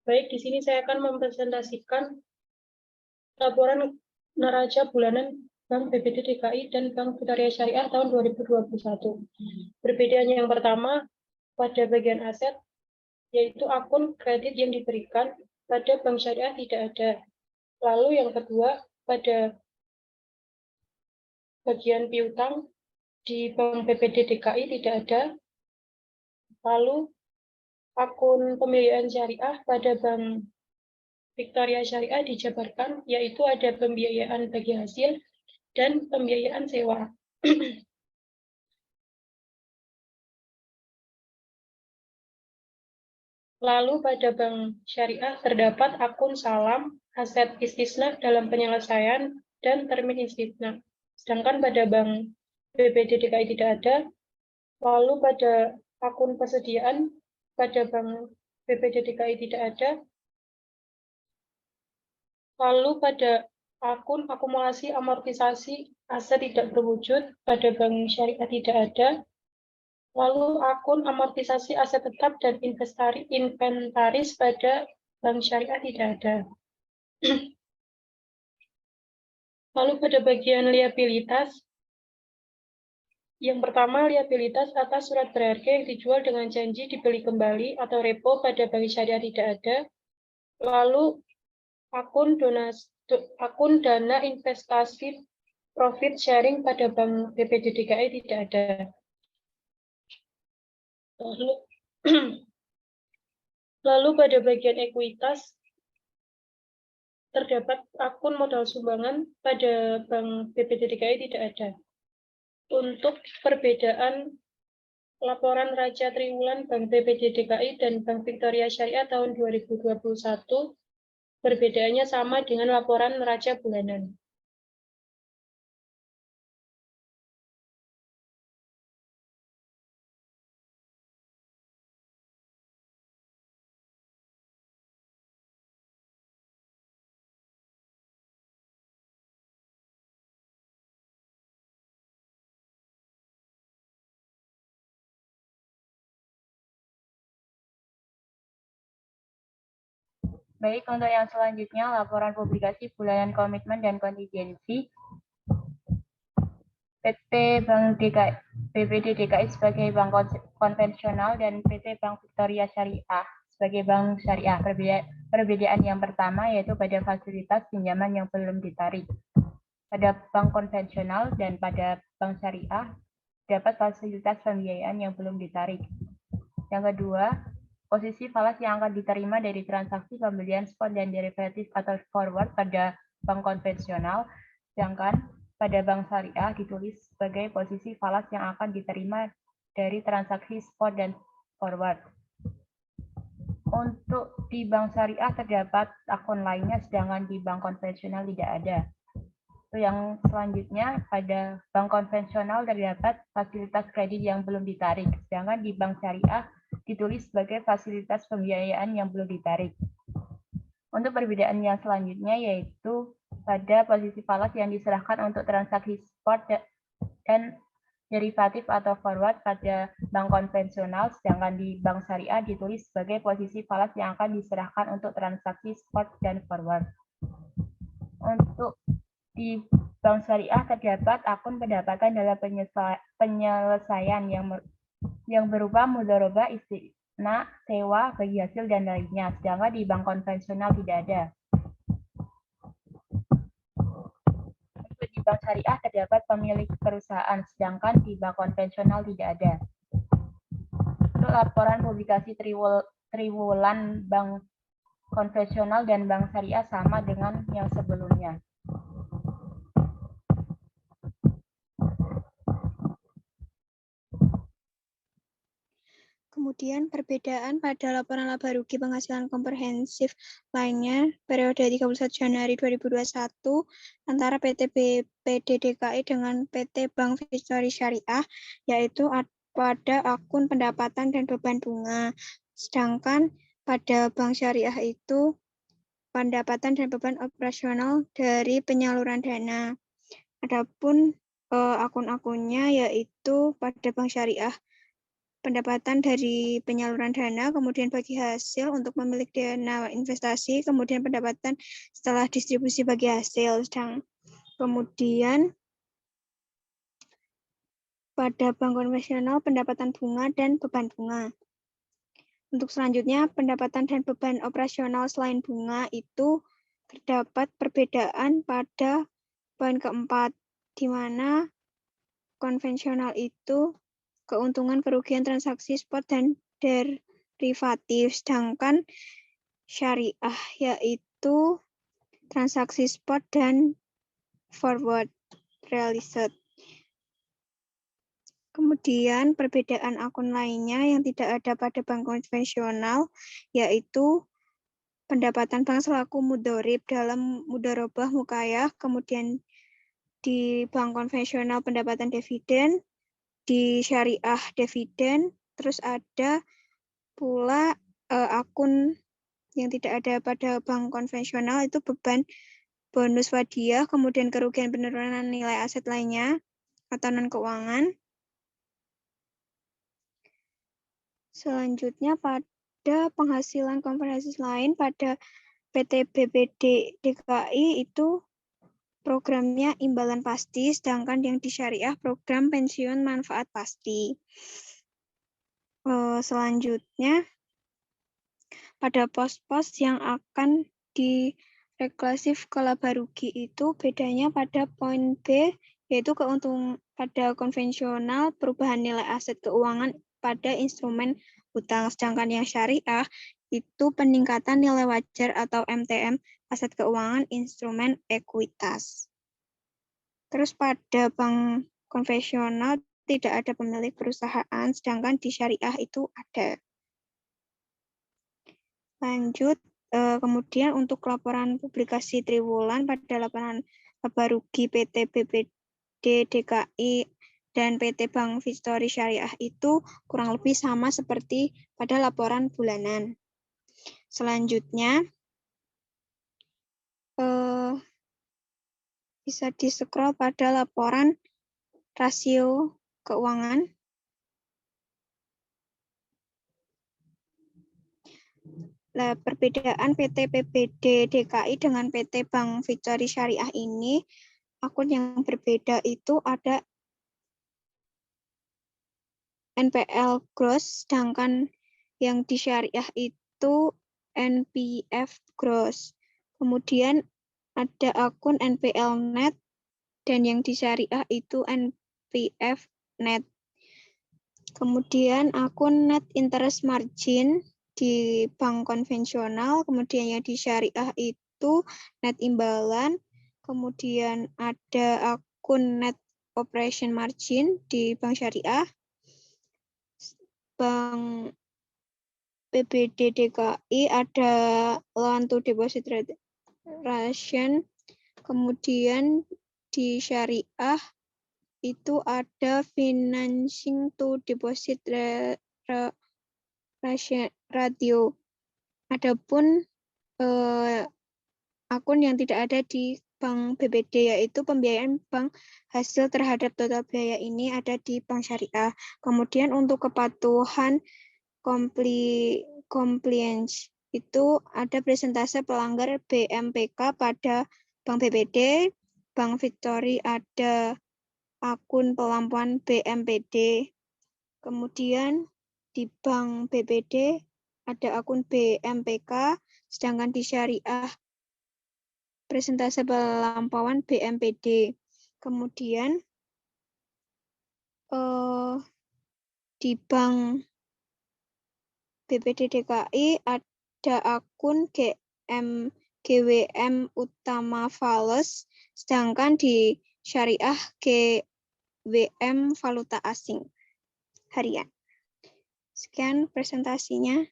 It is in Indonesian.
Baik, di sini saya akan mempresentasikan laporan neraca bulanan Bank BPD DKI dan Bank Victoria Syariah tahun 2021. Perbedaan yang pertama pada bagian aset, yaitu akun kredit yang diberikan pada Bank Syariah tidak ada. Lalu yang kedua, pada bagian piutang di Bank BPD DKI tidak ada. Lalu akun pembiayaan syariah pada Bank Victoria Syariah dijabarkan, yaitu ada pembiayaan bagi hasil dan pembiayaan sewa. Lalu pada Bank Syariah terdapat akun salam, aset istisna dalam penyelesaian, dan termin istisna. Sedangkan pada Bank BPD DKI tidak ada. Lalu pada akun persediaan pada Bank BPD DKI tidak ada. Lalu pada akun akumulasi amortisasi aset tidak berwujud pada Bank Syariah tidak ada. Lalu akun amortisasi aset tetap dan inventaris pada Bank Syariah tidak ada. Lalu pada bagian liabilitas, yang pertama liabilitas atas surat berharga yang dijual dengan janji dibeli kembali atau repo pada Bank Syariah tidak ada. Lalu akun dana investasi profit sharing pada Bank BPD DKI tidak ada. Lalu pada bagian ekuitas terdapat akun modal sumbangan pada Bank BPD DKI tidak ada. Untuk perbedaan laporan neraca triwulan Bank BPD DKI dan Bank Victoria Syariah tahun 2021, perbedaannya sama dengan laporan neraca bulanan. Baik, untuk yang selanjutnya, laporan publikasi bulanan komitmen dan kontingensi PT Bank BPD DKI sebagai bank konvensional dan PT Bank Victoria Syariah sebagai bank syariah. Perbedaan yang pertama yaitu pada fasilitas pinjaman yang belum ditarik. Pada bank konvensional dan pada bank syariah dapat fasilitas pembiayaan yang belum ditarik. Yang kedua, posisi falas yang akan diterima dari transaksi pembelian spot dan derivatif atau forward pada bank konvensional, sedangkan pada bank syariah ditulis sebagai posisi falas yang akan diterima dari transaksi spot dan forward. Untuk di bank syariah terdapat akun lainnya, sedangkan di bank konvensional tidak ada. Yang selanjutnya, pada bank konvensional terdapat fasilitas kredit yang belum ditarik, sedangkan di bank syariah ditulis sebagai fasilitas pembiayaan yang belum ditarik. Untuk perbedaan yang selanjutnya yaitu pada posisi falas yang diserahkan untuk transaksi spot dan derivatif atau forward pada bank konvensional, sedangkan di bank syariah ditulis sebagai posisi falas yang akan diserahkan untuk transaksi spot dan forward. Untuk di bank syariah terdapat akun pendapatan dalam penyelesaian yang berupa mudharabah, istisna, sewa, bagi hasil, dan lainnya. Sedangkan di bank konvensional tidak ada. Di bank syariah terdapat pemilik perusahaan, sedangkan di bank konvensional tidak ada. Untuk laporan publikasi triwulan bank konvensional dan bank syariah sama dengan yang sebelumnya. Kemudian perbedaan pada laporan laba rugi penghasilan komprehensif lainnya periode 31 Januari 2021 antara PT BPD DKI dengan PT Bank Victoria Syariah, yaitu pada akun pendapatan dan beban bunga. Sedangkan pada Bank Syariah itu pendapatan dan beban operasional dari penyaluran dana. Adapun akun-akunnya yaitu pada Bank Syariah pendapatan dari penyaluran dana, kemudian bagi hasil untuk memiliki dana investasi, kemudian pendapatan setelah distribusi bagi hasil. Kemudian pada bank konvensional pendapatan bunga dan beban bunga. Untuk selanjutnya, pendapatan dan beban operasional selain bunga itu terdapat perbedaan pada poin keempat, di mana konvensional itu keuntungan kerugian transaksi spot dan derivatif, sedangkan syariah yaitu transaksi spot dan forward realized. Kemudian perbedaan akun lainnya yang tidak ada pada bank konvensional yaitu pendapatan bank selaku mudhorib dalam mudharabah mukayah, kemudian di bank konvensional pendapatan dividen, di syariah dividen, terus ada pula akun yang tidak ada pada bank konvensional itu beban bonus wadiah, kemudian kerugian penurunan nilai aset lainnya atau non keuangan. Selanjutnya pada penghasilan komprehensif lain pada PT BPD DKI itu programnya imbalan pasti, sedangkan yang di syariah program pensiun manfaat pasti. Selanjutnya pada pos-pos yang akan direklasif ke laba rugi itu bedanya pada poin B, yaitu keuntungan pada konvensional perubahan nilai aset keuangan pada instrumen utang, sedangkan yang syariah itu peningkatan nilai wajar atau MTM aset keuangan instrumen ekuitas. Terus pada bank konvensional tidak ada pemilik perusahaan, sedangkan di syariah itu ada. Lanjut, kemudian untuk laporan publikasi triwulan pada laporan laba rugi PT BPD DKI dan PT Bank Victory Syariah itu kurang lebih sama seperti pada laporan bulanan. Selanjutnya, bisa di-scroll pada laporan rasio keuangan. Nah, perbedaan PT PBD DKI dengan PT Bank Victory Syariah ini, akun yang berbeda itu ada NPL gross, sedangkan yang di syariah itu NPF gross. Kemudian ada akun NPL net, dan yang di syariah itu NPF net. Kemudian akun net interest margin di bank konvensional, kemudian yang di syariah itu net imbalan, kemudian ada akun net operation margin di bank syariah, bank PBD DKI ada loan to deposit ratio, kemudian di syariah itu ada financing to deposit ratio. Adapun akun yang tidak ada di bank BPD yaitu pembiayaan bank hasil terhadap total biaya ini ada di bank syariah. Kemudian untuk kepatuhan compliance itu ada persentase pelanggar BMPK pada bank BPD, bank Victory ada akun pelampauan BMPD. Kemudian di bank BPD ada akun BMPK, sedangkan di syariah presentase pelampauan BMPD. Kemudian di bank BPD DKI ada akun GWM Utama Fales, sedangkan di syariah GWM Valuta Asing harian. Sekian presentasinya.